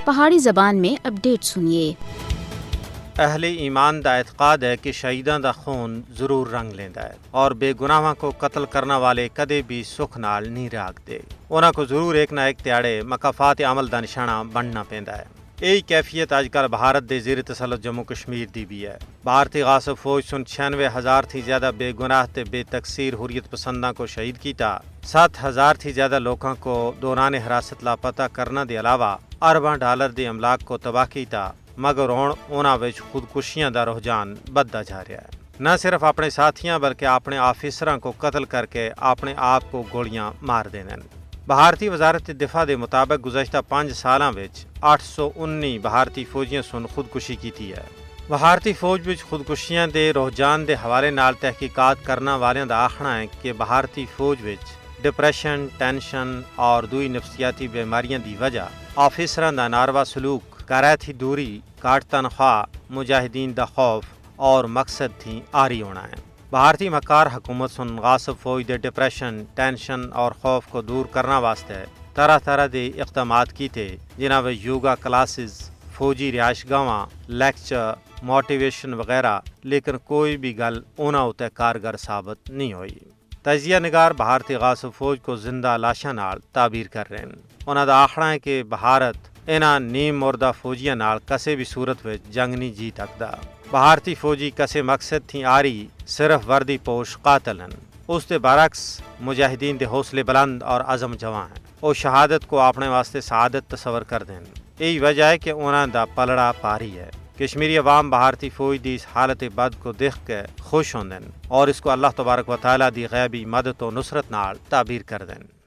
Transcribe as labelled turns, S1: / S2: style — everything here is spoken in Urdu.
S1: پہاڑی زبان میں اپڈیٹ سنیے۔
S2: اہل ایمان دا اعتقاد ہے کہ شہیداں دا خون ضرور رنگ لیندا ہے اور بے گناہاں کو قتل کرنا والے کدے بھی سکھ نال نہیں راگ دے۔ انہاں کو ضرور ایک نہ ایک تیاڑے مکافات عمل دا نشانہ بننا پیندا ہے۔ یہی کیفیت اج کل بھارت دے زیر تسلط جموں کشمیر دی بھی ہے۔ بھارتی غاصب فوج سن 96,000 تھی زیادہ بے گناہ تے بے تقصیر حریت پسنداں کو شہید کیتا۔ 7,000 تھی زیادہ لوگاں کو دوران حراست لاپتہ کرنا دے علاوہ ارباں ڈالر دی املاک کو تباہ کیتا، مگر ہن انہاں وچ خودکشیاں دا رجحان بددا جا رہا ہے۔ نہ صرف اپنے ساتھیاں بلکہ اپنے آفیسراں کو قتل کر کے اپنے آپ کو گولیاں مار دینن۔ بھارتی وزارت دفاع دے مطابق گزشتہ 5 سالاں وچ 819 بھارتی فوجیاں سن خودکشی کیتی ہے۔ بھارتی فوج وچ خودکشیاں دے رجحان دے حوالے نال تحقیقات کرنا والیاں دا آکھنا ہے کہ بھارتی فوج وچ ڈپریشن، ٹینشن اور دوئی نفسیاتی بیماریاں دی وجہ آفیسراں دا ناروا سلوک، کرائے دوری، کاٹ تنخواہ، مجاہدین دا خوف اور مقصد تھی آری ہونا ہے۔ بھارتی مکار حکومت سن غاصب فوج دے ڈپریشن، ٹینشن اور خوف کو دور کرنا واسطے طرح طرح دے اقدامات کیتے، جنہاں وچ یوگا کلاسز، فوجی رہائش گاواں، لیکچر، موٹیویشن وغیرہ، لیکن کوئی بھی گل انہاں اتے کارگر ثابت نہیں ہوئی۔ تجزیہ نگار بھارتی غاصب فوج کو زندہ لاشاں نال تعبیر کر رہے ہیں۔ انہاں دا آکھنا ہے کہ بھارت انہاں نیم مردہ فوجیاں نال کسے بھی صورت وچ جنگ نہیں جیت سکدا۔ بھارتی فوجی کسے مقصد تھی آری صرف وردی پوش قاتل ہیں۔ اس دے برعکس مجاہدین دے حوصلے بلند اور عزم جواں ہیں۔ وہ شہادت کو اپنے واسطے سعادت تصور کر دیں۔ یہی وجہ ہے کہ انہاں دا پلڑا پاری ہے۔ کشمیری عوام بھارتی فوج دی اس حالت بد کو دیکھ کے خوش ہوندن اور اس کو اللہ تبارک و تعالیٰ دی غیبی مدد و نصرت نال تعبیر کر دیں۔